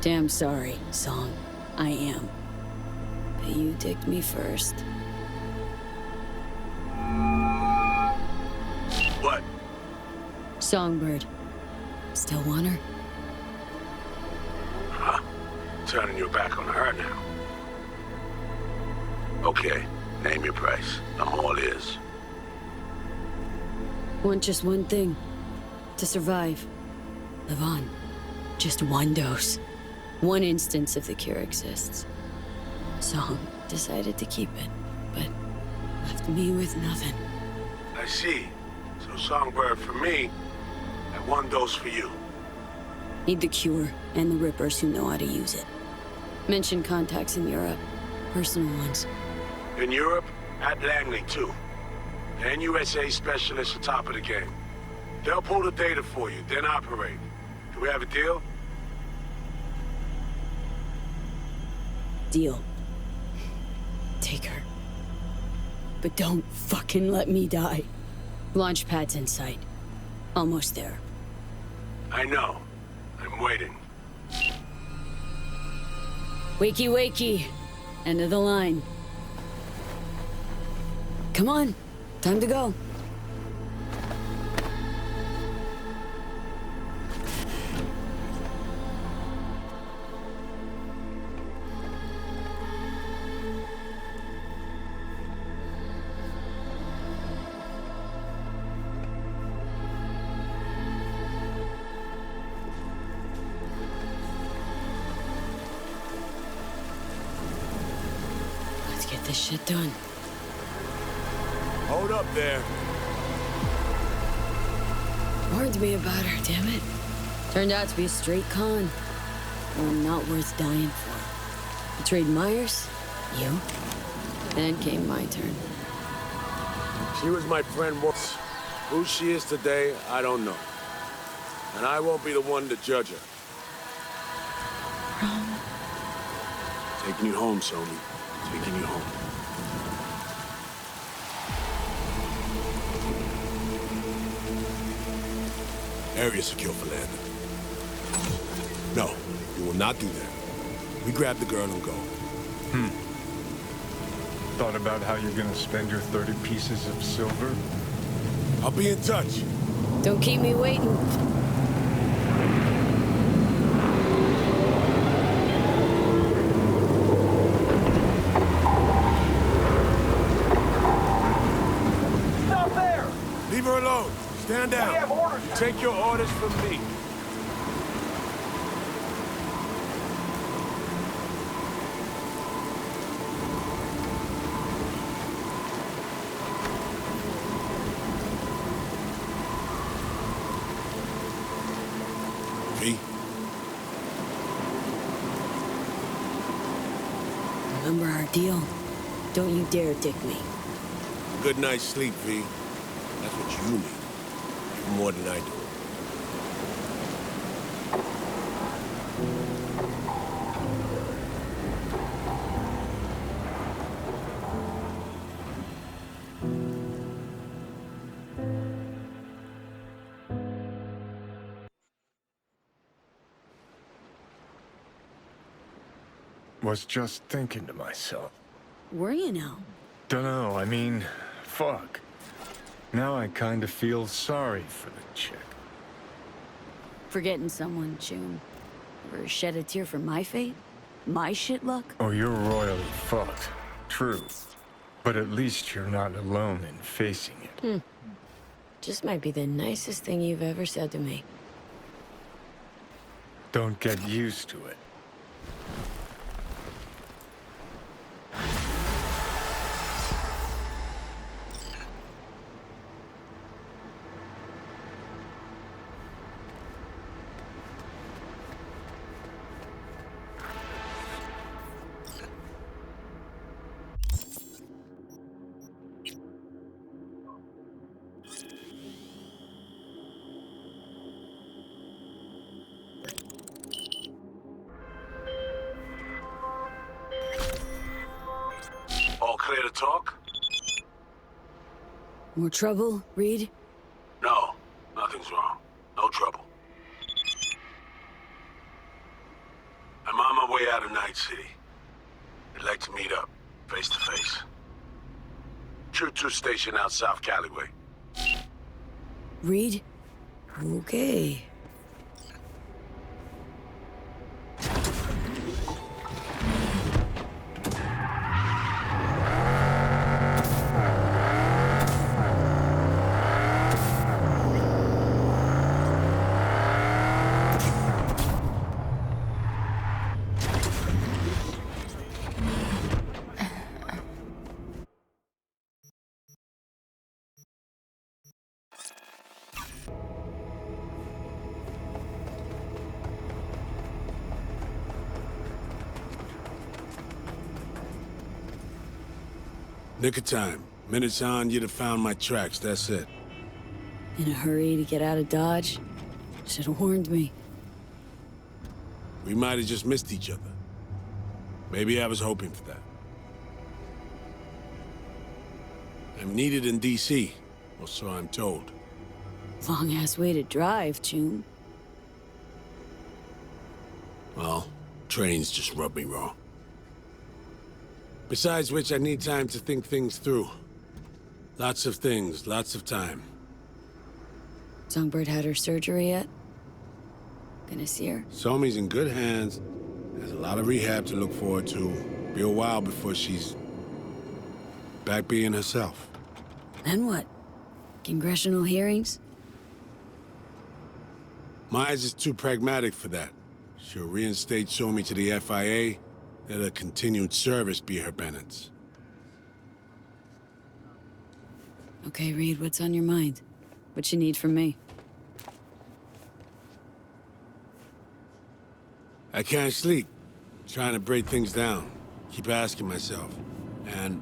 Damn sorry, Song. I am. But you dicked me first. What? Songbird. Still want her? Huh? Turning your back on her now. Okay, name your price. I'm all ears. Want just one thing. To survive. Live on. Just one dose. One instance of the cure exists. Song decided to keep it, but left me with nothing. I see. So Songbird for me, and one dose for you. Need the cure, and the Rippers who know how to use it. Mention contacts in Europe. Personal ones. In Europe, at Langley too. The NUSA specialists are top of the game. They'll pull the data for you, then operate. Do we have a deal? Deal. Take her. But don't fucking let me die. Launch pad's in sight. Almost there. I know. I'm waiting. Wakey, wakey. End of the line. Come on. Time to go. Let's get this shit done. Hold up there. Warned me about her, damn it. Turned out to be a straight con. One not worth dying for. Betrayed Myers, you. Then came my turn. She was my friend once. Who she is today, I don't know. And I won't be the one to judge her. Wrong. Taking you home, Sony. Taking you home. Area secure for landing. No, you will not do that. We grab the girl and go. Thought about how you're gonna spend your 30 pieces of silver? I'll be in touch. Don't keep me waiting. Stop there! Leave her alone. Stand down. We have orders. Take your orders from me. V. Remember our deal? Don't you dare dick me. Good night's sleep, V. That's what you need. Even more than I do. Was just thinking to myself. Were you now? Dunno, I mean, fuck. Now I kinda feel sorry for the chick. Forgetting someone, June. Ever shed a tear for my fate? My shit luck? Oh, you're royally fucked. True. But at least you're not alone in facing it. Just might be the nicest thing you've ever said to me. Don't get used to it. All clear to talk? More trouble, Reed? No, nothing's wrong. No trouble. way out of Night City. I'd like to meet up, face to face. True 2 station out South Callaway. Reed? Okay. Nick of time. Minutes on, you'd have found my tracks, that's it. In a hurry to get out of Dodge? Should have warned me. We might have just missed each other. Maybe I was hoping for that. I'm needed in D.C., or so I'm told. Long-ass way to drive, June. Well, trains just rub me wrong. Besides which, I need time to think things through. Lots of things, lots of time. Songbird had her surgery yet? Gonna see her? Somi's in good hands. Has a lot of rehab to look forward to. Be a while before she's back being herself. Then what? Congressional hearings? Myers is too pragmatic for that. She'll reinstate Somi to the FIA. Let a continued service be her penance. Okay, Reed, what's on your mind? What you need from me? I can't sleep. Trying to break things down. Keep asking myself. And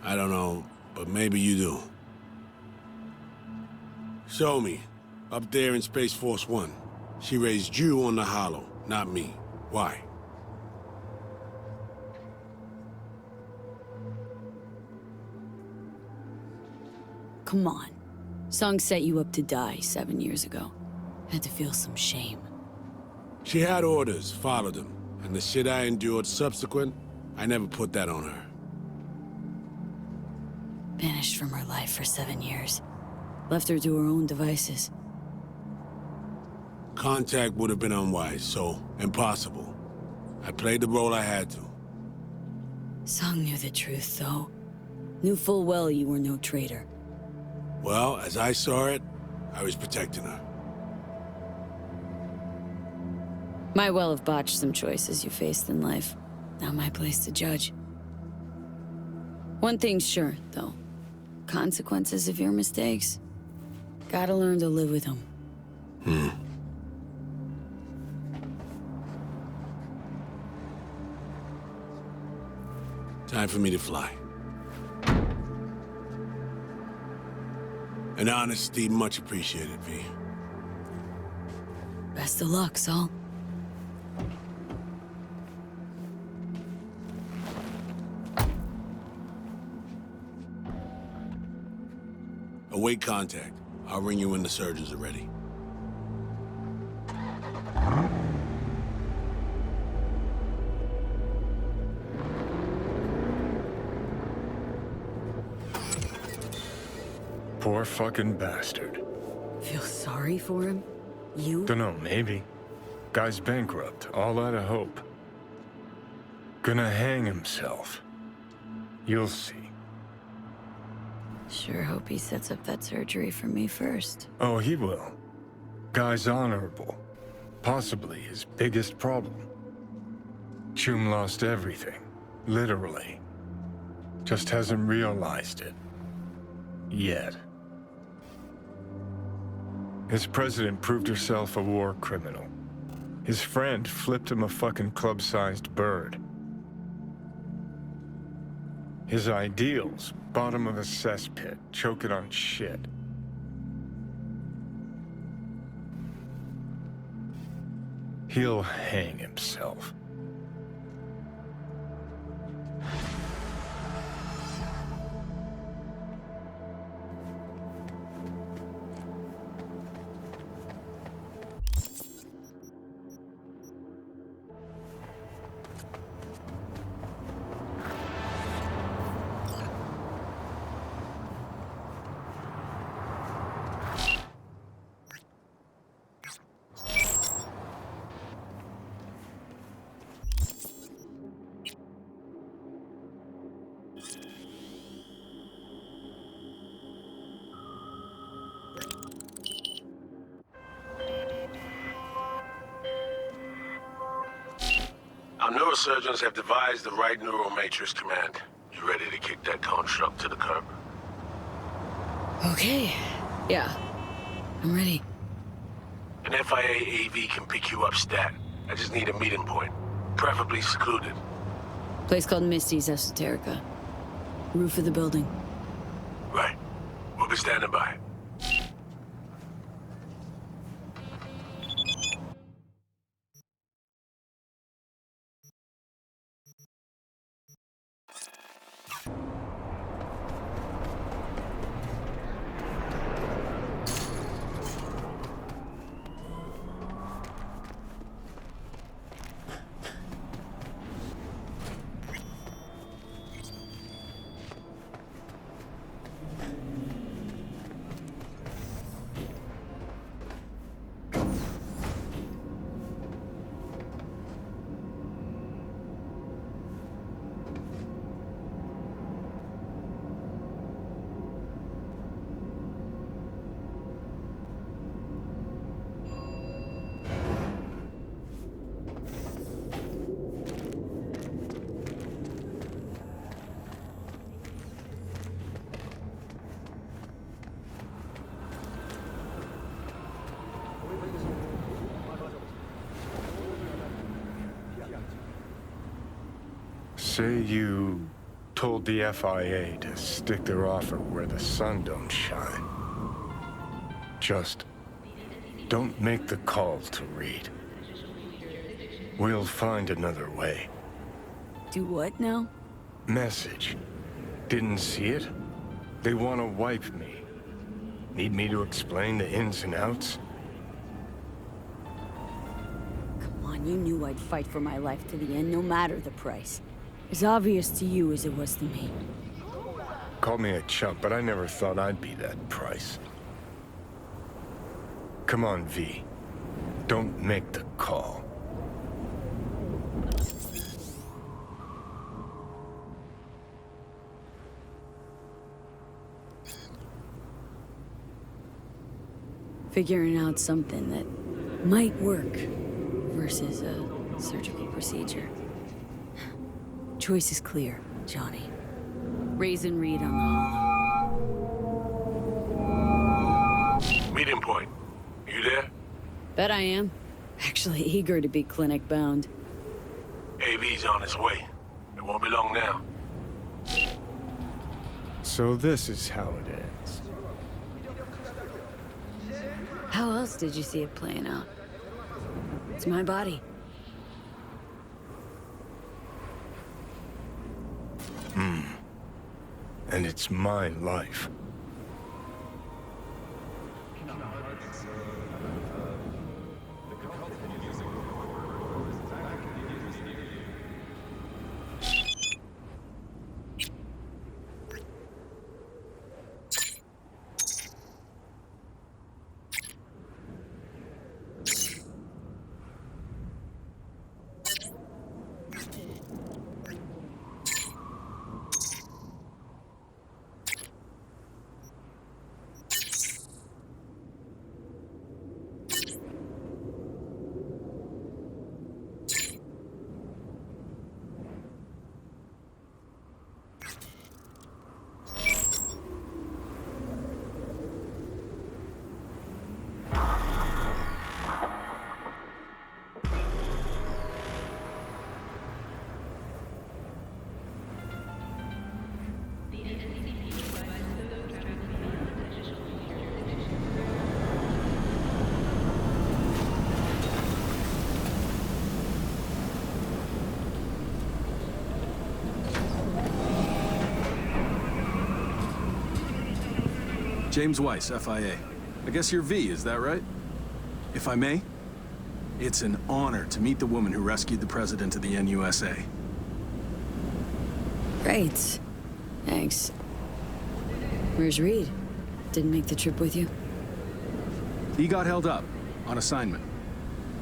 I don't know, but maybe you do. Somi, up there in Space Force One. She raised you on the Hollow, not me. Why? Come on. Song set you up to die 7 years ago. Had to feel some shame. She had orders, followed them. And the shit I endured subsequent, I never put that on her. Banished from her life for 7 years. Left her to her own devices. Contact would have been unwise, so impossible. I played the role I had to. Song knew the truth, though. Knew full well you were no traitor. Well, as I saw it, I was protecting her. Might well have botched some choices you faced in life. Not my place to judge. One thing's sure, though. Consequences of your mistakes. Gotta learn to live with them. Time for me to fly. And honesty, much appreciated, V. Best of luck, Saul. Await contact. I'll ring you when the surgeons are ready. Poor fucking bastard. Feel sorry for him? You? Dunno, maybe. Guy's bankrupt, all out of hope. Gonna hang himself. You'll see. Sure hope he sets up that surgery for me first. Oh, he will. Guy's honorable. Possibly his biggest problem. Chum lost everything. Literally. Just hasn't realized it. Yet. His president proved herself a war criminal. His friend flipped him a fucking club-sized bird. His ideals, bottom of a cesspit, choking on shit. He'll hang himself. Our neurosurgeons have devised the right neural matrix command. You ready to kick that construct to the curb? Okay. Yeah. I'm ready. An FIA AV can pick you up stat. I just need a meeting point, preferably secluded. Place called Misty's Esoterica. Roof of the building. Right. We'll be standing by. Say you told the FIA to stick their offer where the sun don't shine. Just don't make the call to Reed. We'll find another way. Do what now? Message. Didn't see it? They want to wipe me. Need me to explain the ins and outs? Come on, you knew I'd fight for my life to the end, no matter the price. As obvious to you as it was to me. Call me a chump, but I never thought I'd be that price. Come on, V. Don't make the call. Figuring out something that might work versus a surgical procedure. Choice is clear, Johnny. Raisin Reed on the hollow. Meeting point. You there? Bet I am. Actually eager to be clinic bound. AV's on its way. It won't be long now. So this is how it ends. How else did you see it playing out? It's my body. And it's my life. James Weiss, FIA. I guess you're V, is that right? If I may, it's an honor to meet the woman who rescued the president of the NUSA. Great. Thanks. Where's Reed? Didn't make the trip with you? He got held up on assignment.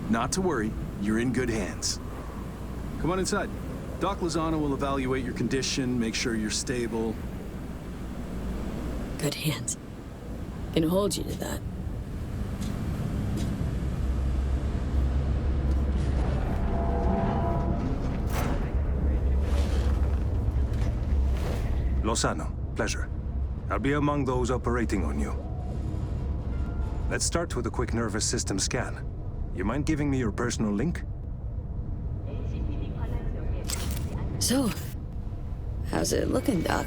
Not to worry, you're in good hands. Come on inside. Doc Lozano will evaluate your condition, make sure you're stable. Good hands. Can hold you to that. Lozano, pleasure. I'll be among those operating on you. Let's start with a quick nervous system scan. You mind giving me your personal link? So, how's it looking, Doc?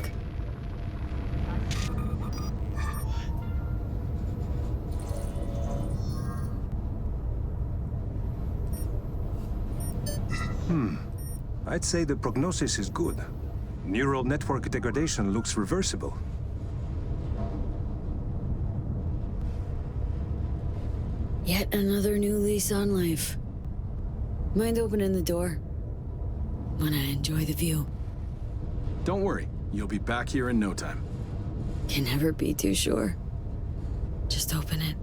I'd say the prognosis is good. Neural network degradation looks reversible. Yet another new lease on life. Mind opening the door? Wanna enjoy the view? Don't worry, you'll be back here in no time. Can never be too sure. Just open it.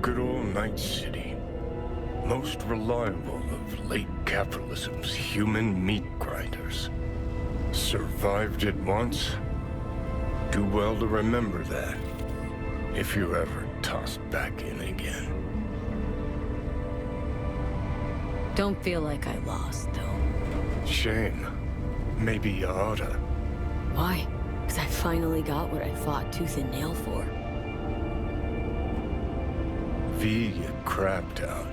Good old Night City. Most reliable of late capitalism's human meat grinders. Survived it once? Do well to remember that, if you're ever tossed back in again. Don't feel like I lost, though. Shame. Maybe you oughta. Why? Because I finally got what I fought tooth and nail for. V, you crapped out.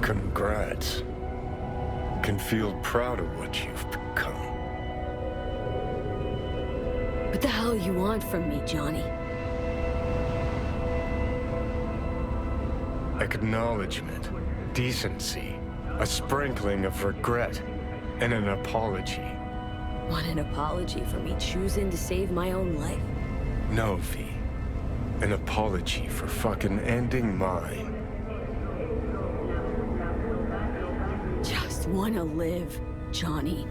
Congrats. Can feel proud of what you've become. What the hell you want from me, Johnny? Acknowledgement, decency, a sprinkling of regret, and an apology. Want an apology for me choosing to save my own life? No, V. An apology for fucking ending mine. Just wanna live, Johnny.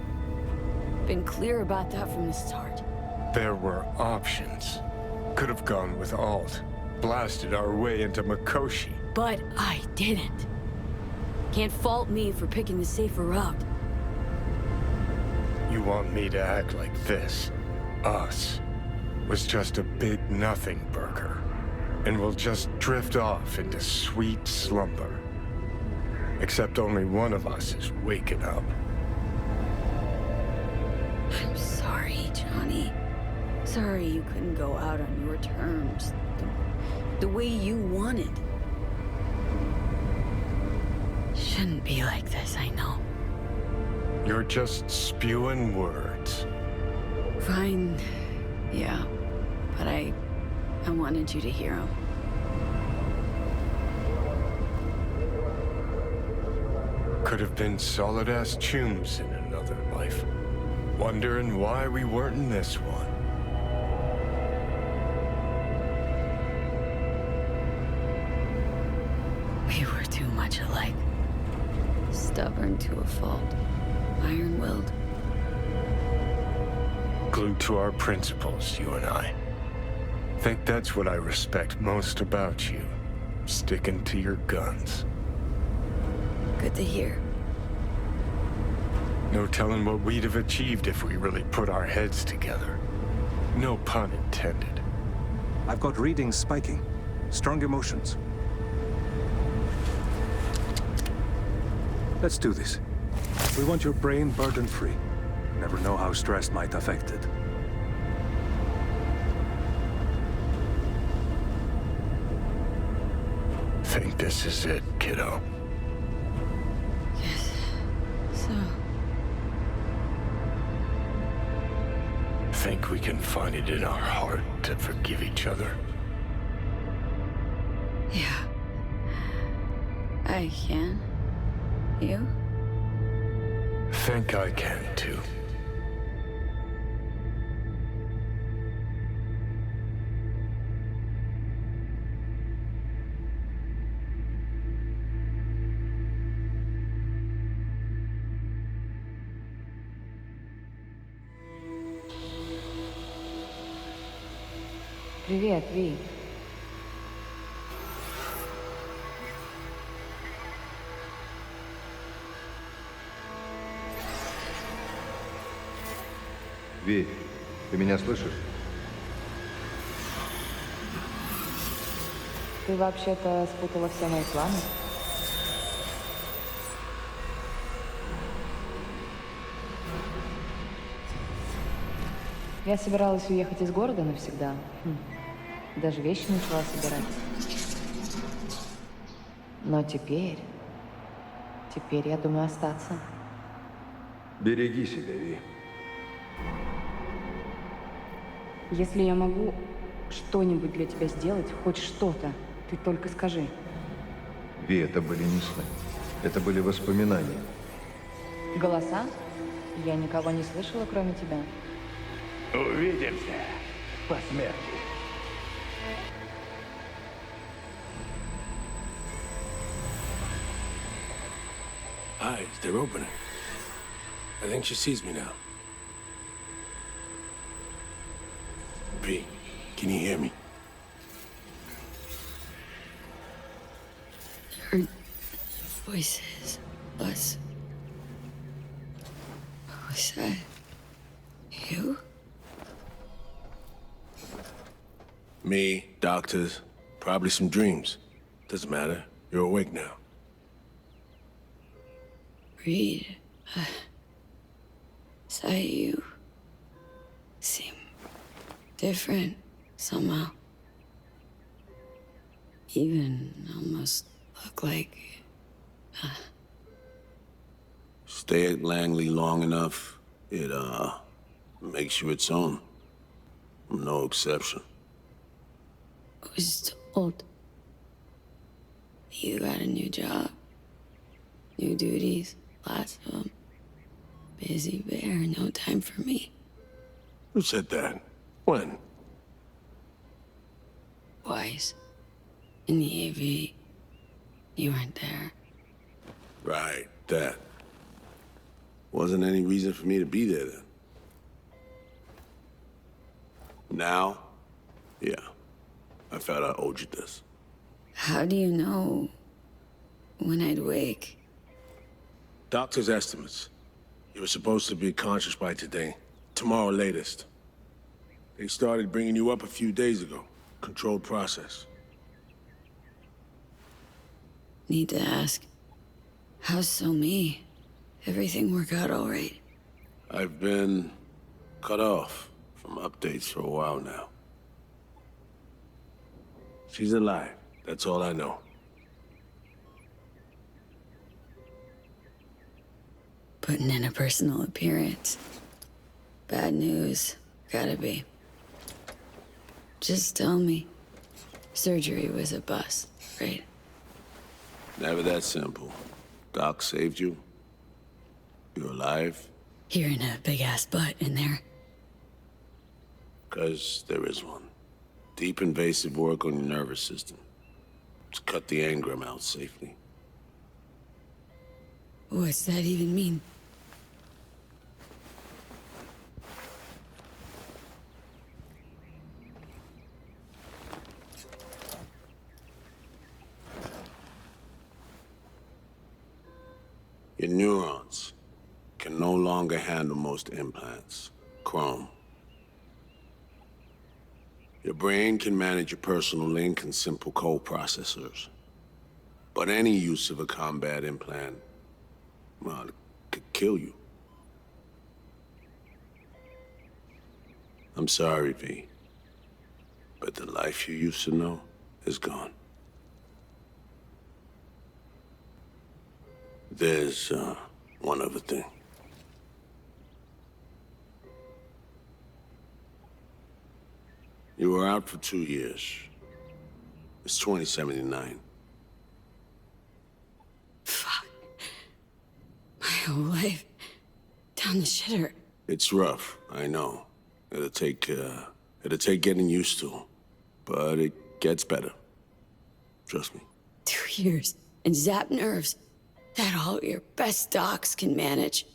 Been clear about that from the start. There were options. Could have gone with Alt, blasted our way into Mikoshi. But I didn't. Can't fault me for picking the safer route. You want me to act like this, us, was just a big nothing burger, and we'll just drift off into sweet slumber. Except only one of us is waking up. I'm sorry, Johnny. Sorry you couldn't go out on your terms. The way you wanted. Shouldn't be like this, I know. You're just spewing words. Fine. Yeah. But I wanted you to hear them. Could have been solid-ass chums in another life. Wondering why we weren't in this one. We were too much alike. Stubborn to a fault. Iron-willed. Glued to our principles, you and I. Think that's what I respect most about you. Sticking to your guns. Good to hear. No telling what we'd have achieved if we really put our heads together. No pun intended. I've got readings spiking. Strong emotions. Let's do this. We want your brain burden-free. Never know how stress might affect it. Think this is it, kiddo. Yes. So, Think we can find it in our heart to forgive each other? yeah. I can. You? Think I can, too. Привет, Ви. Ви, ты меня слышишь? Ты вообще-то спутала все мои планы? Я собиралась уехать из города навсегда. Даже вещи начала собирать. Но теперь я думаю остаться. Береги себя, Ви. Если я могу что-нибудь для тебя сделать, хоть что-то, ты только скажи. Ви, это были не сны. Это были воспоминания. Голоса? Я никого не слышала, кроме тебя. Увидимся по смерти. Eyes, they're opening. I think she sees me now. V, can you hear me? Heard voices. Us. Was that you? Me, doctors, probably some dreams. Doesn't matter. You're awake now. Reed. Is that you? Seem different somehow. Even almost look like. Stay at Langley long enough, it, makes you its own. I'm no exception. I was told you got a new job, new duties, lots of them. Busy bear, no time for me. Who said that? When? Twice. In the AV. You weren't there. Right, that. Wasn't any reason for me to be there then. Now, yeah. I felt I owed you this. How do you know when I'd wake? Doctor's estimates. You were supposed to be conscious by today. Tomorrow latest. They started bringing you up a few days ago. Controlled process. Need to ask, how's so me? Everything work out all right? I've been cut off from updates for a while now. She's alive. That's all I know. Putting in a personal appearance. Bad news. Gotta be. Just tell me. Surgery was a bust, right? Never that simple. Doc saved you. You're alive. Hearing a big-ass butt in there. 'Cause there is one. Deep invasive work on your nervous system. To cut the engram out safely. What's that even mean? Your neurons can no longer handle most implants. Chrome. Your brain can manage your personal link and simple code processors. But any use of a combat implant, well, it could kill you. I'm sorry, V. But the life you used to know is gone. There's, one other thing. You were out for 2 years. It's 2079. Fuck. My whole life. Down the shitter. It's rough, I know. It'll take getting used to. But it gets better. Trust me. 2 years. And zap nerves. That all your best docs can manage.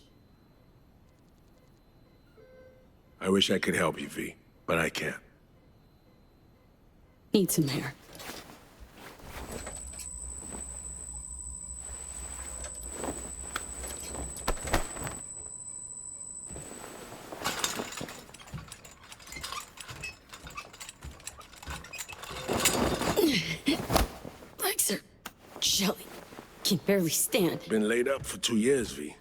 I wish I could help you, V, but I can't. Need some air. barely stand. Been laid up for 2 years, V.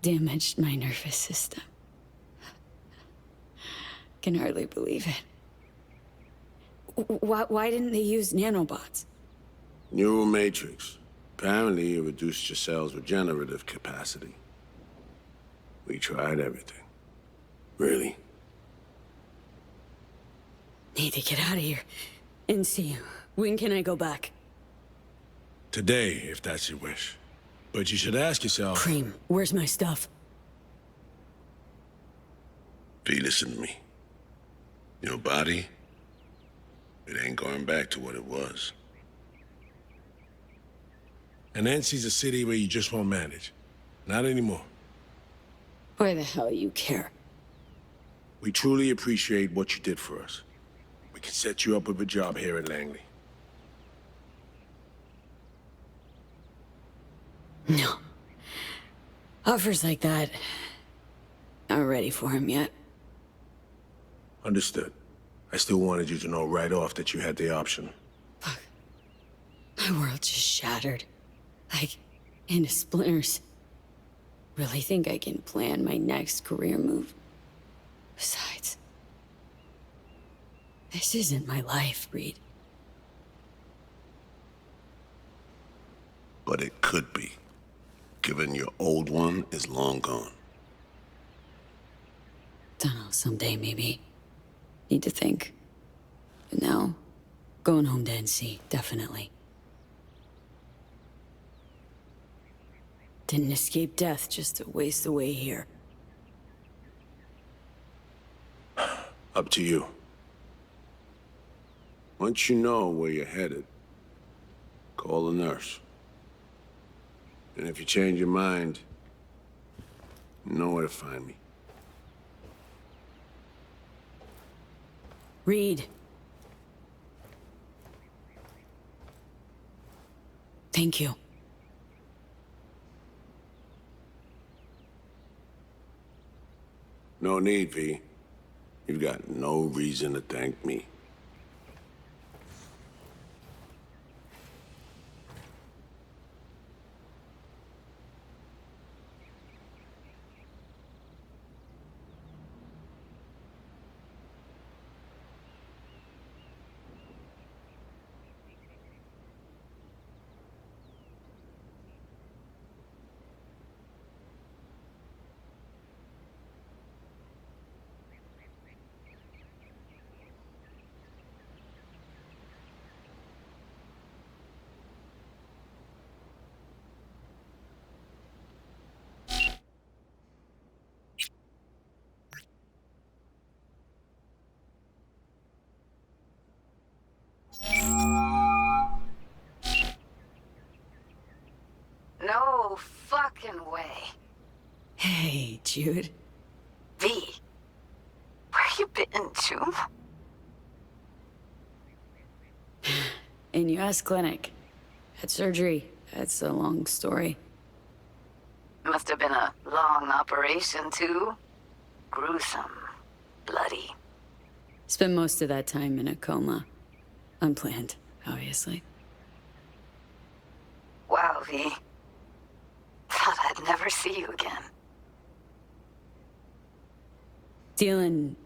Damaged my nervous system. Can hardly believe it. Why didn't they use nanobots? Neural matrix. Apparently, it reduced your cell's regenerative capacity. We tried everything. Really? Need to get out of here and see you. When can I go back? Today, if that's your wish. But you should ask yourself... Cream, where's my stuff? V, listen to me. Your body, it ain't going back to what it was. And Nancy's a city where you just won't manage. Not anymore. Why the hell you care? We truly appreciate what you did for us. We can set you up with a job here at Langley. No. Offers like that, not ready for him yet. Understood. I still wanted you to know right off that you had the option. Fuck. My world just shattered. Like, into splinters. Really think I can plan my next career move? Besides, this isn't my life, Reed. But it could be, given your old one is long gone. Dunno, someday maybe. Need to think. But now, going home to NC, definitely. Didn't escape death just to waste away here. Up to you. Once you know where you're headed, call the nurse. And if you change your mind, you know where to find me. Reed. Thank you. No need, V. You've got no reason to thank me. No fucking way. Hey, Jude. V, where you been, June? In US clinic. Had surgery. That's a long story. Must have been a long operation, too. Gruesome. Bloody. Spent most of that time in a coma. Unplanned, obviously. Wow, V. Thought I'd never see you again. Dealing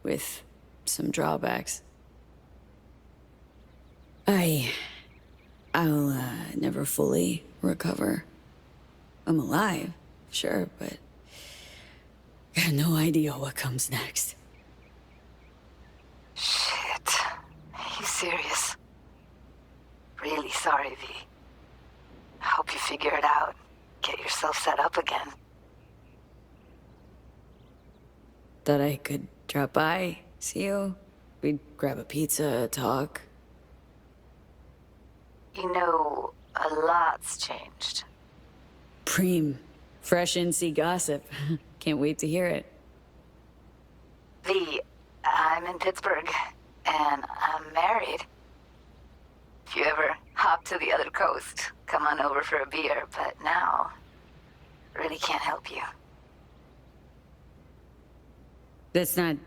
with some drawbacks. I'll never fully recover. I'm alive, sure, but got no idea what comes next. Shit. Are you serious? Really sorry, V. I hope you figure it out. Get yourself set up again. Thought I could drop by, see you. We'd grab a pizza, talk. You know, a lot's changed. Preem. Fresh NC gossip. Can't wait to hear it. V, I'm in Pittsburgh, and I'm married. If you ever hop to the other coast, come on over for a beer, but now, really can't help you. That's not...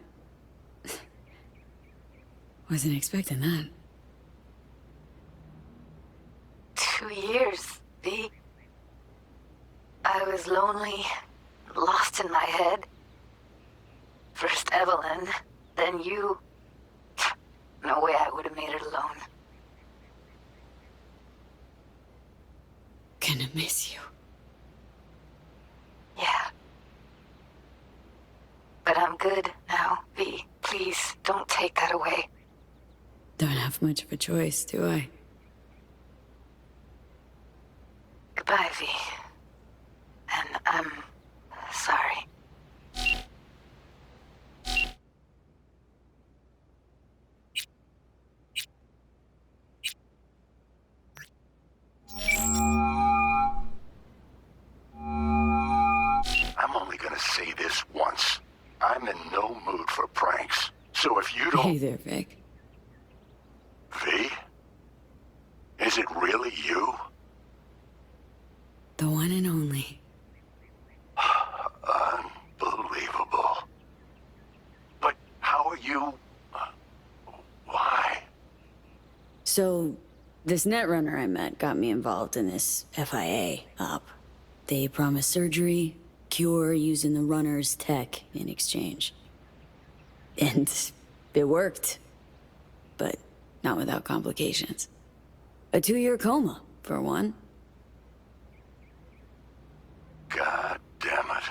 Wasn't expecting that. 2 years, V. I was lonely, lost in my head. First Evelyn, then you. No way I would have made it alone. Gonna miss you. Yeah. But I'm good now, V. Please, don't take that away. Don't have much of a choice, do I? Goodbye, V. And I'm sorry. I'm only gonna say this once. I'm in no mood for pranks. So if you don't... Hey there, Vic. V? Is it really you? The one and only. Unbelievable. But how are you... Why? So, this netrunner I met got me involved in this FIA op. They promised surgery, cure using the runner's tech in exchange. And it worked. But not without complications. A 2-year coma, for one. God damn it.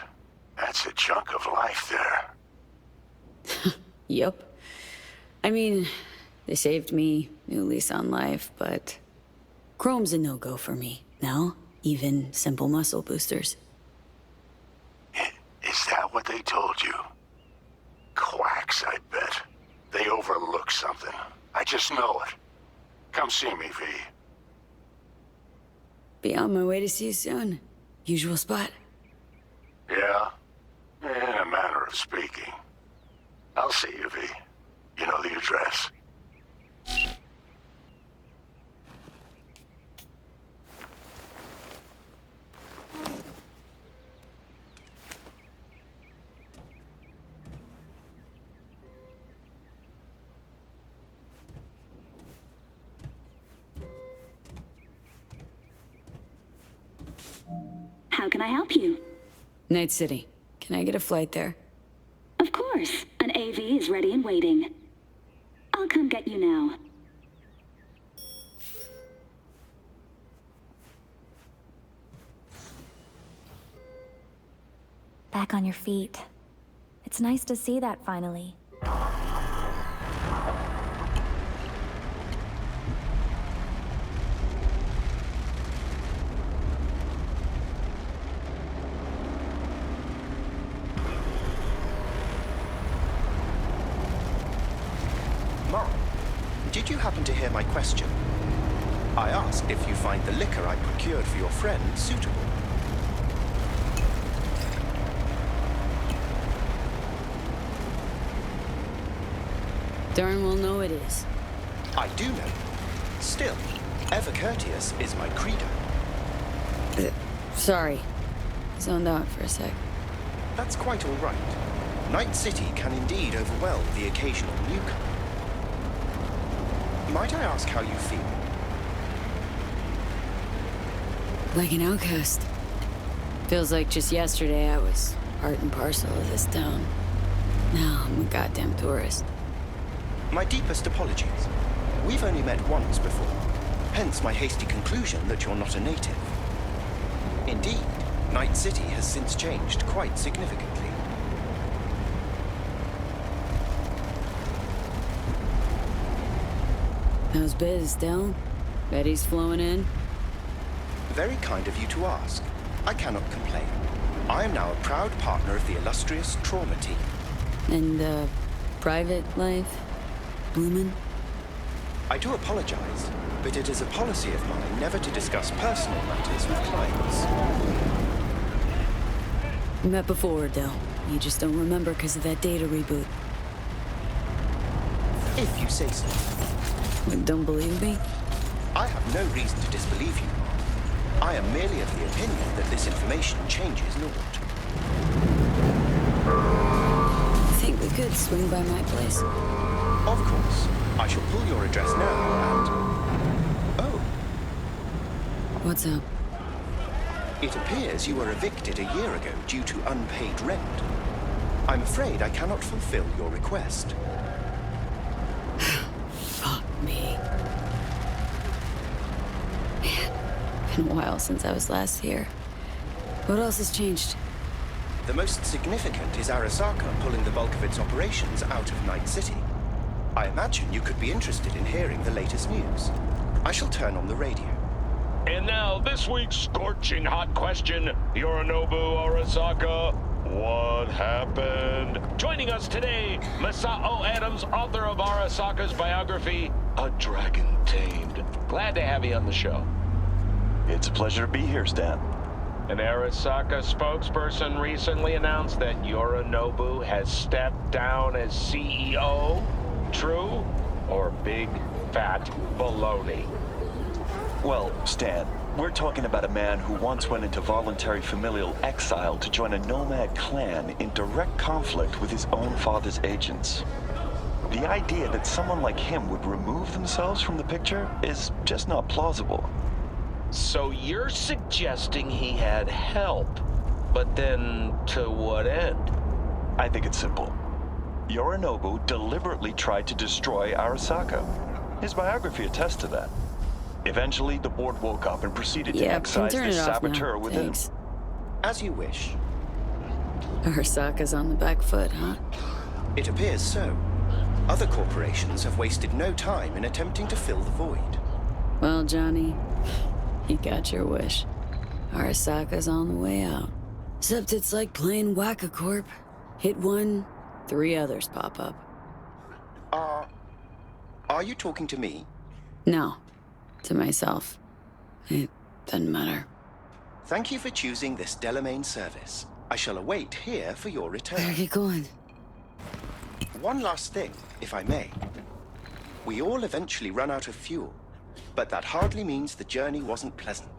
That's a chunk of life there. Yup. I mean, they saved me, new lease on life, but chrome's a no-go for me now, even simple muscle boosters. Is that what they told you? Quacks, I bet. They overlook something. I just know it. Come see me, V. Be on my way to see you soon. Usual spot. Yeah? In a manner of speaking. I'll see you, V. You know the address. How can I help you? Night City. Can I get a flight there? Of course. An AV is ready and waiting. I'll come get you now. Back on your feet. It's nice to see that finally. Did you happen to hear my question? I asked if you find the liquor I procured for your friend suitable. Darn well know it is. I do know. Still, ever courteous is my credo. Sorry. Zoned out for a sec. That's quite all right. Night City can indeed overwhelm the occasional newcomer. Might I ask how you feel? Like an outcast. Feels like just yesterday I was part and parcel of this town. Now I'm a goddamn tourist. My deepest apologies. We've only met once before. Hence my hasty conclusion that you're not a native. Indeed, Night City has since changed quite significantly. How's biz, Del? Betty's flowing in? Very kind of you to ask. I cannot complain. I am now a proud partner of the illustrious trauma team. And, private life? Bloomin'? I do apologize, but it is a policy of mine never to discuss personal matters with clients. We met before, Del. You just don't remember because of that data reboot. If you say so. Don't believe me? I have no reason to disbelieve you. I am merely of the opinion that this information changes naught. I think we could swing by my place. Of course. I shall pull your address now and... Oh. What's up? It appears you were evicted a year ago due to unpaid rent. I'm afraid I cannot fulfill your request. Fuck me. Man, been a while since I was last here. What else has changed? The most significant is Arasaka pulling the bulk of its operations out of Night City. I imagine you could be interested in hearing the latest news. I shall turn on the radio. And now, this week's scorching hot question, Yorinobu Arasaka, what happened? Joining us today, Masao Adams, author of Arasaka's biography, A Dragon Tamed. Glad to have you on the show. It's a pleasure to be here, Stan. An Arasaka spokesperson recently announced that Yorinobu has stepped down as CEO. True or big, fat baloney? Well, Stan, we're talking about a man who once went into voluntary familial exile to join a nomad clan in direct conflict with his own father's agents. The idea that someone like him would remove themselves from the picture is just not plausible. So you're suggesting he had help, but then to what end? I think it's simple. Yorinobu deliberately tried to destroy Arasaka. His biography attests to that. Eventually, the board woke up and proceeded to excise the saboteur within him. As you wish. Arasaka's on the back foot, huh? It appears so. Other corporations have wasted no time in attempting to fill the void. Well, Johnny, you got your wish. Arasaka's on the way out. Except it's like playing Whack-A-Corp. Hit one, 3 others pop up. Are you talking to me? No. To myself. It doesn't matter. Thank you for choosing this Delamain service. I shall await here for your return. Better get going. One last thing, if I may. We all eventually run out of fuel, but that hardly means the journey wasn't pleasant.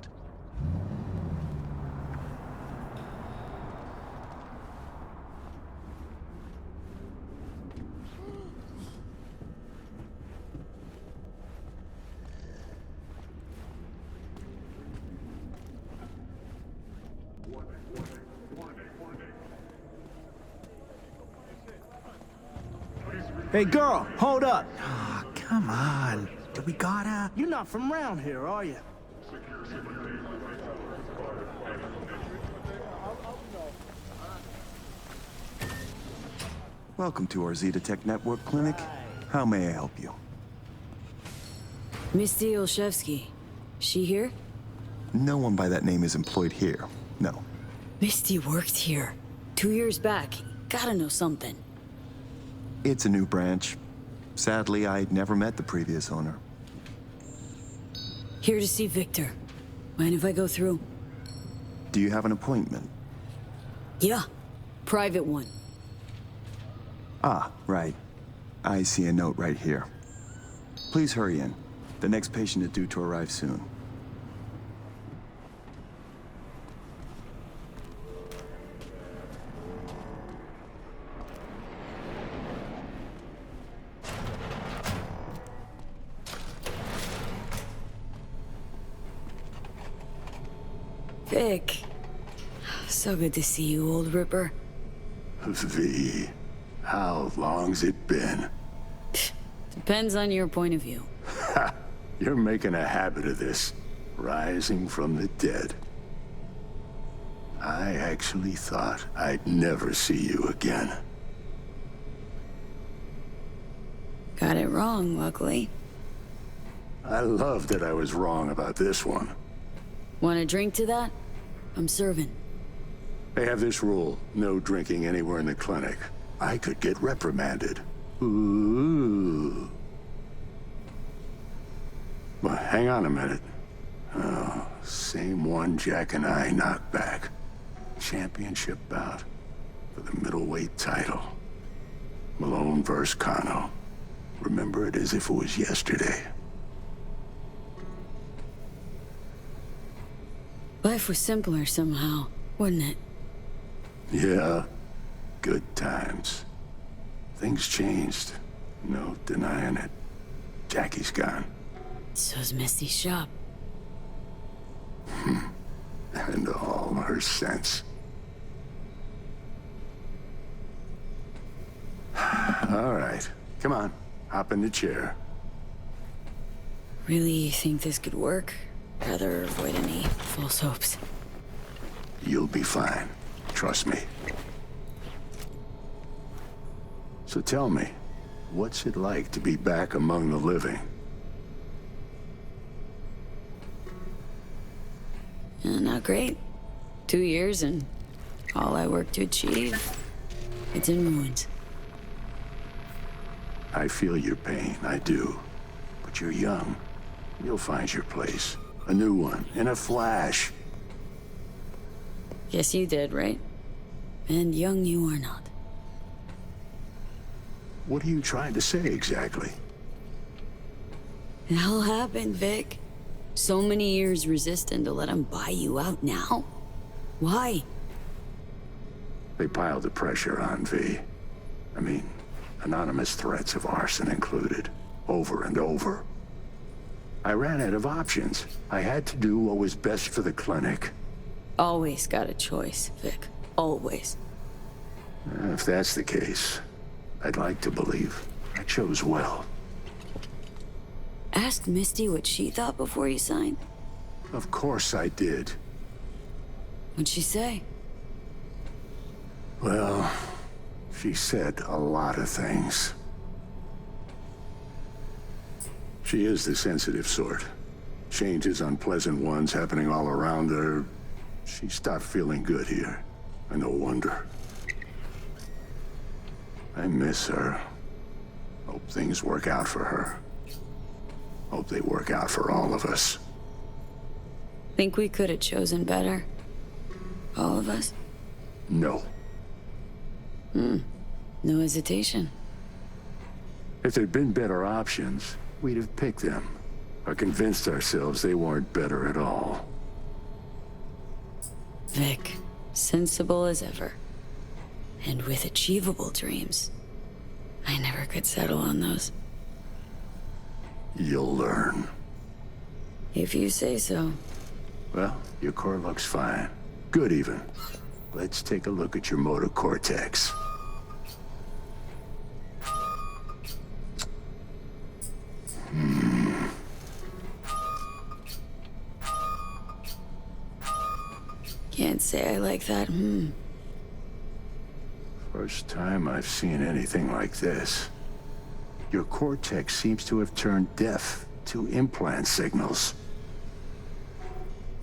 Hey, girl, hold up. Oh, come on. We gotta... You're not from around here, are you? Welcome to our Zetatech Network Clinic. How may I help you? Misty Olszewski. She here? No one by that name is employed here. No. Misty worked here. 2 years back. Gotta know something. It's a new branch. Sadly, I'd never met the previous owner. Here to see Victor. Mind if I go through? Do you have an appointment? Yeah. Private one. Ah, right. I see a note right here. Please hurry in. The next patient is due to arrive soon. Vic. So good to see you, old Ripper. V, how long's it been? Depends on your point of view. Ha! You're making a habit of this. Rising from the dead. I actually thought I'd never see you again. Got it wrong, luckily. I love that I was wrong about this one. Want a drink to that? I'm serving. They have this rule, no drinking anywhere in the clinic. I could get reprimanded. Ooh. But hang on a minute. Oh, same one Jack and I knocked back. Championship bout for the middleweight title. Malone versus Kano. Remember it as if it was yesterday. Life was simpler somehow, wouldn't it? Yeah, good times. Things changed. No denying it. Jackie's gone. So's Misty's shop. And all her sense. All right, come on, hop in the chair. Really think this could work? Rather avoid any false hopes. You'll be fine, trust me. So tell me, what's it like to be back among the living? Not great. 2 years and all I worked to achieve, it's in ruins. I feel your pain, I do. But you're young. You'll find your place. A new one, in a flash. Yes, you did, right? And young you are not. What are you trying to say exactly? The hell happened, Vic? So many years resisting to let him buy you out now? Why? They piled the pressure on V. I mean, anonymous threats of arson included, over and over. I ran out of options. I had to do what was best for the clinic. Always got a choice, Vic. Always. If that's the case, I'd like to believe I chose well. Ask Misty what she thought before you signed. Of course I did. What'd she say? Well, she said a lot of things. She is the sensitive sort. Changes, unpleasant ones happening all around her. She stopped feeling good here. And no wonder. I miss her. Hope things work out for her. Hope they work out for all of us. Think we could have chosen better? All of us? No. No hesitation. If there'd been better options, we'd have picked them. Or convinced ourselves they weren't better at all. Vic, sensible as ever. And with achievable dreams. I never could settle on those. You'll learn. If you say so. Well, your core looks fine. Good even. Let's take a look at your motor cortex. Can't say I like that, First time I've seen anything like this. Your cortex seems to have turned deaf to implant signals.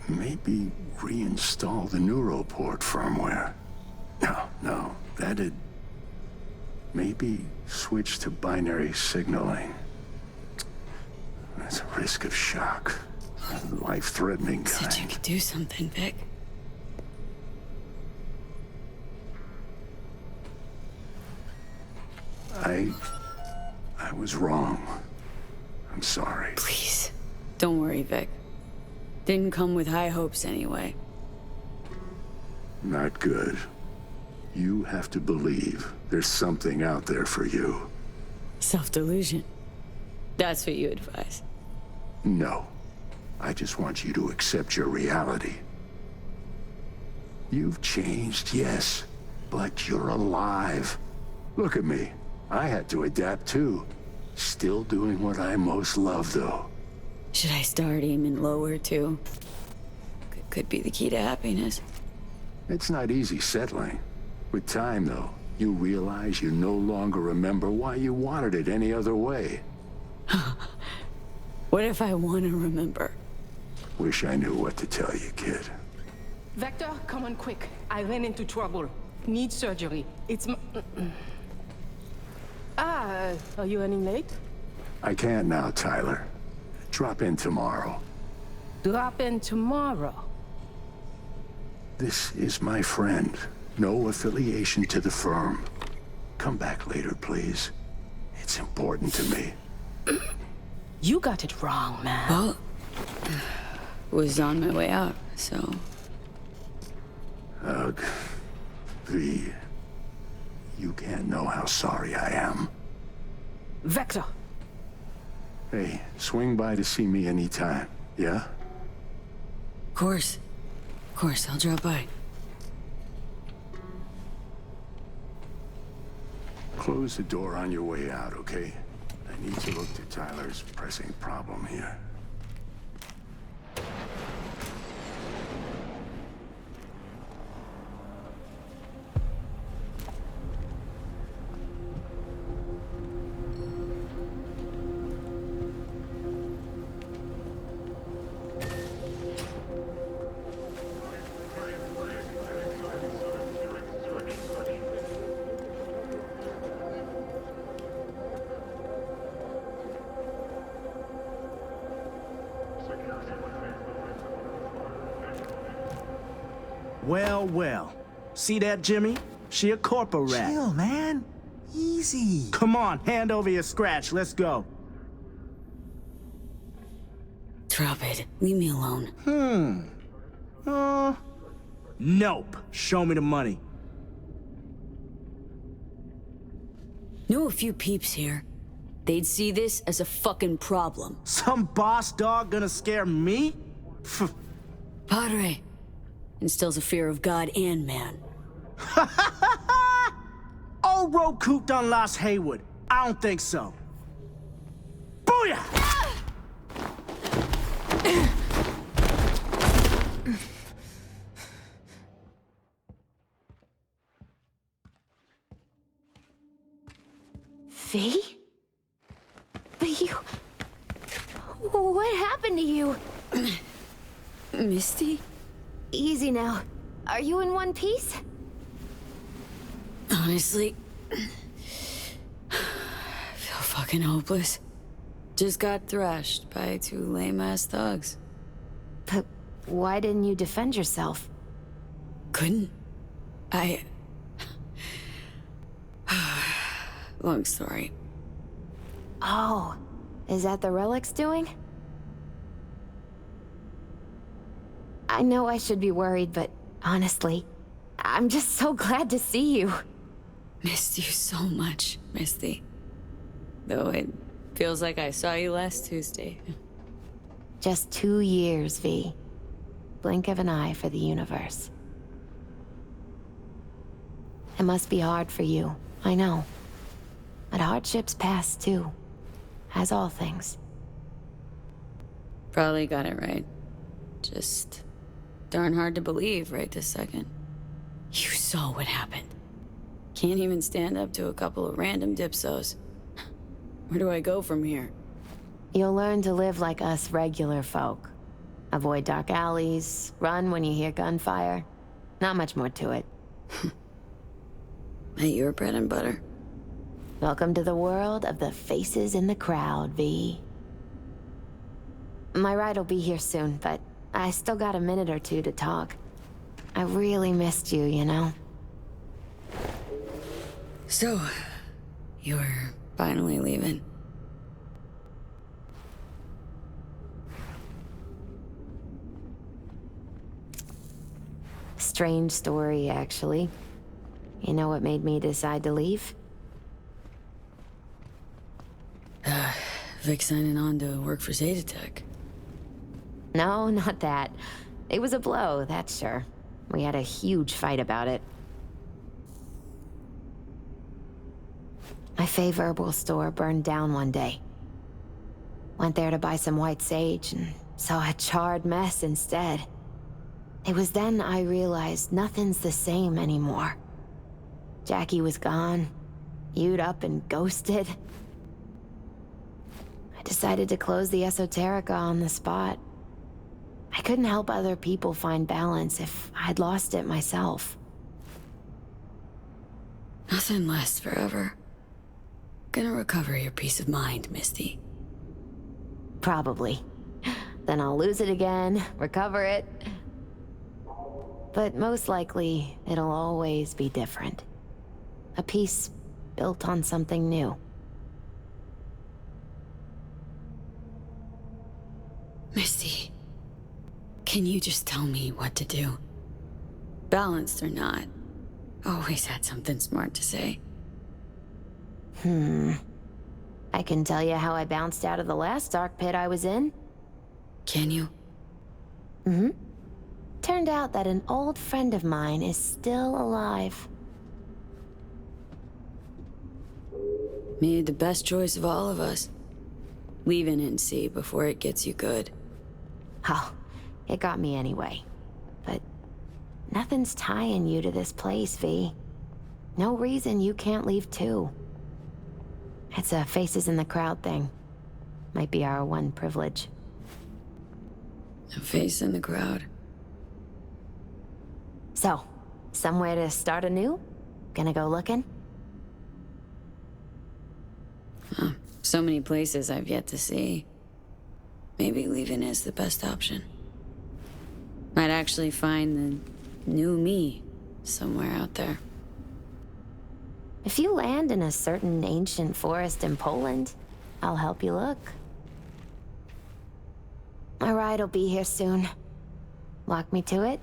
Maybe reinstall the neuroport firmware. No, that'd... Maybe switch to binary signaling. That's a risk of shock. Life-threatening kind. Said you could do something, Vic. I was wrong. I'm sorry. Please, don't worry, Vic. Didn't come with high hopes anyway. Not good. You have to believe there's something out there for you. Self-delusion. That's what you advise. No. I just want you to accept your reality. You've changed, yes, but you're alive. Look at me. I had to adapt too. Still doing what I most love, though. Should I start aiming lower, too? Could be the key to happiness. It's not easy settling. With time, though, you realize you no longer remember why you wanted it any other way. What if I want to remember? Wish I knew what to tell you, kid. Vector, come on quick. I ran into trouble. Need surgery. It's are you running late? I can't now, Tyler. Drop in tomorrow. Drop in tomorrow? This is my friend. No affiliation to the firm. Come back later, please. It's important to me. You got it wrong, man. Well, was on my way out, so Ugh. V. You can't know how sorry I am. Vector! Hey, swing by to see me anytime, yeah? Of course. Of course, I'll drop by. Close the door on your way out, okay? I need to look to Tyler's pressing problem here. Well, well. See that, Jimmy? She a corporate rat. Chill, man. Easy. Come on, hand over your scratch. Let's go. Drop it. Leave me alone. Nope. Show me the money. Know a few peeps here. They'd see this as a fucking problem. Some boss dog gonna scare me? Padre instills a fear of God and man. Old road cooped on Las Haywood. I don't think so. Booyah! V? But you... What happened to you? Misty? Easy now. Are you in one piece? Honestly, I feel fucking hopeless. Just got thrashed by 2 lame-ass thugs. But why didn't you defend yourself? Couldn't. Long story. Oh, is that the Relic's doing? I know I should be worried, but honestly, I'm just so glad to see you. Missed you so much, Misty. Though it feels like I saw you last Tuesday. Just 2 years, V. Blink of an eye for the universe. It must be hard for you, I know. But hardships pass too, as all things. Probably got it right. Just darn hard to believe right this second. You saw what happened. Can't even stand up to a couple of random dipsos. Where do I go from here? You'll learn to live like us regular folk. Avoid dark alleys, run when you hear gunfire. Not much more to it. Ain't your bread and butter? Welcome to the world of the faces in the crowd, V. My ride will be here soon, but I still got a minute or two to talk. I really missed you, you know? So, you're finally leaving. Strange story, actually. You know what made me decide to leave? Vic signing on to work for Zetatech. No, not that. It was a blow, that's sure. We had a huge fight about it. My favorable store burned down one day. Went there to buy some white sage and saw a charred mess instead. It was then I realized nothing's the same anymore. Jackie was gone, you'd up and ghosted. I decided to close the Esoterica on the spot. I couldn't help other people find balance if I'd lost it myself. Nothing lasts forever. Gonna recover your peace of mind, Misty. Probably. Then I'll lose it again, recover it. But most likely, it'll always be different. A piece built on something new. Misty, can you just tell me what to do? balanced or not, always had something smart to say. I can tell you how I bounced out of the last dark pit I was in. Can you? Turned out that an old friend of mine is still alive. Made the best choice of all of us. Leaving NC before it gets you good. Oh, it got me anyway. But nothing's tying you to this place, V. No reason you can't leave too. It's a faces in the crowd thing. Might be our one privilege. A face in the crowd. So, somewhere to start anew? Gonna go looking? Oh, so many places I've yet to see. Maybe leaving is the best option. Might actually find the new me somewhere out there. If you land in a certain ancient forest in Poland, I'll help you look. My ride'll be here soon. Walk me to it?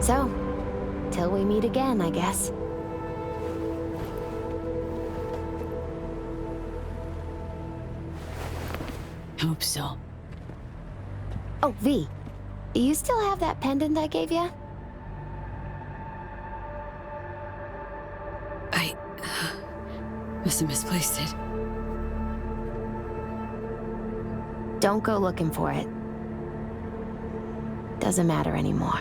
So, till we meet again, I guess. Hope so. Oh, V, you still have that pendant I gave you? I must have misplaced it. Don't go looking for it. Doesn't matter anymore.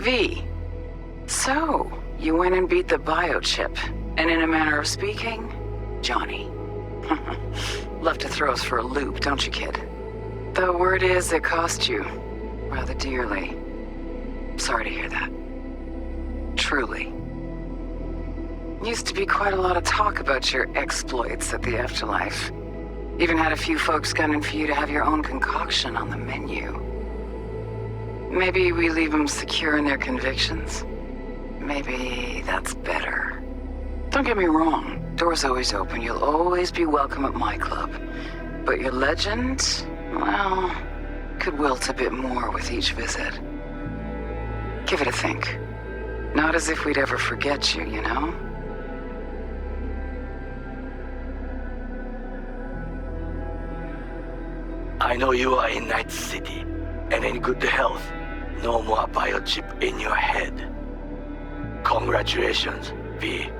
V, so you went and beat the biochip, and in a manner of speaking, Johnny. Love to throw us for a loop, don't you, kid? The word is it cost you rather dearly. Sorry to hear that. Truly. Used to be quite a lot of talk about your exploits at the afterlife. Even had a few folks gunning for you to have your own concoction on the menu. Maybe we leave them secure in their convictions. Maybe that's better. Don't get me wrong, door's always open. You'll always be welcome at my club. But your legend, well, could wilt a bit more with each visit. Give it a think. Not as if we'd ever forget you, you know? I know you are in Night City, and in good health. No more biochip in your head. Congratulations, V.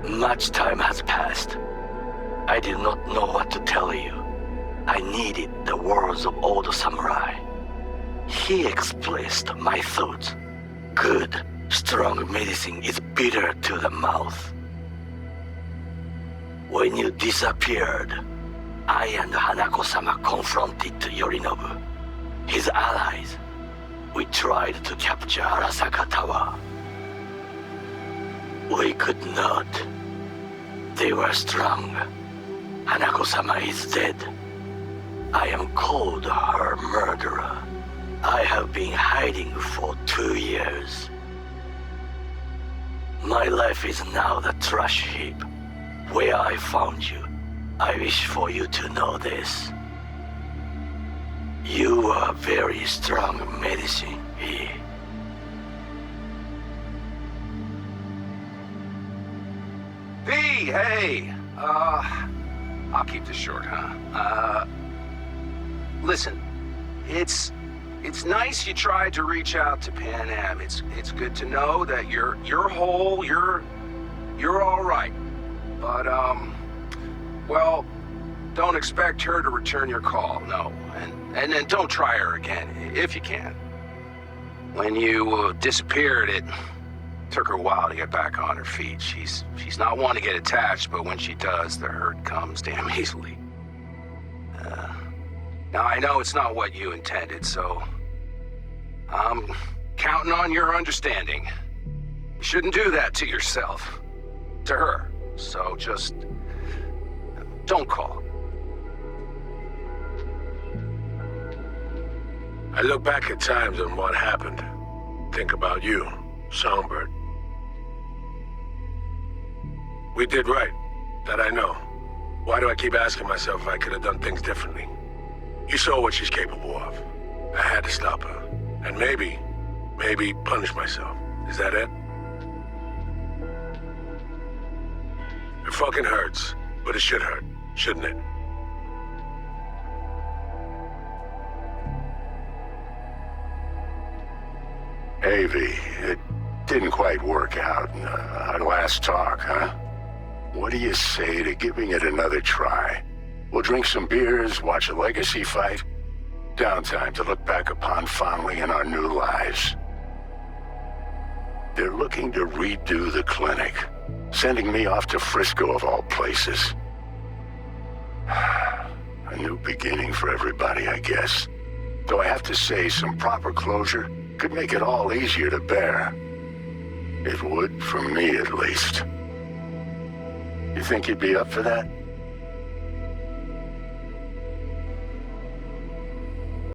Much time has passed. I did not know what to tell you. I needed the words of old samurai. He expressed my thoughts. Good, strong medicine is bitter to the mouth. When you disappeared, I and Hanako-sama confronted Yorinobu. His allies. We tried to capture Arasaka Tower. We could not. They were strong. Hanako-sama is dead. I am called her murderer. I have been hiding for 2 years. My life is now the trash heap where I found you. I wish for you to know this. You are very strong medicine, V. V, hey! I'll keep this short, huh? Listen, it's nice you tried to reach out to Pan Am. It's good to know that you're whole, you're all right. But, well, don't expect her to return your call, no. And then don't try her again, if you can. When you disappeared, it took her a while to get back on her feet. She's not one to get attached, but when she does, the hurt comes damn easily. Now, I know it's not what you intended, so I'm counting on your understanding. You shouldn't do that to yourself, to her. So just don't call. I look back at times on what happened. Think about you, Songbird. We did right, that I know. Why do I keep asking myself if I could have done things differently? You saw what she's capable of. I had to stop her. And maybe punish myself. Is that it? It fucking hurts, but it should hurt, shouldn't it? Hey, V, it didn't quite work out. Our last talk, huh? What do you say to giving it another try? We'll drink some beers, watch a legacy fight. Downtime to look back upon fondly in our new lives. They're looking to redo the clinic, sending me off to Frisco of all places. A new beginning for everybody, I guess. Though I have to say, some proper closure could make it all easier to bear. It would, for me at least. You think you'd be up for that?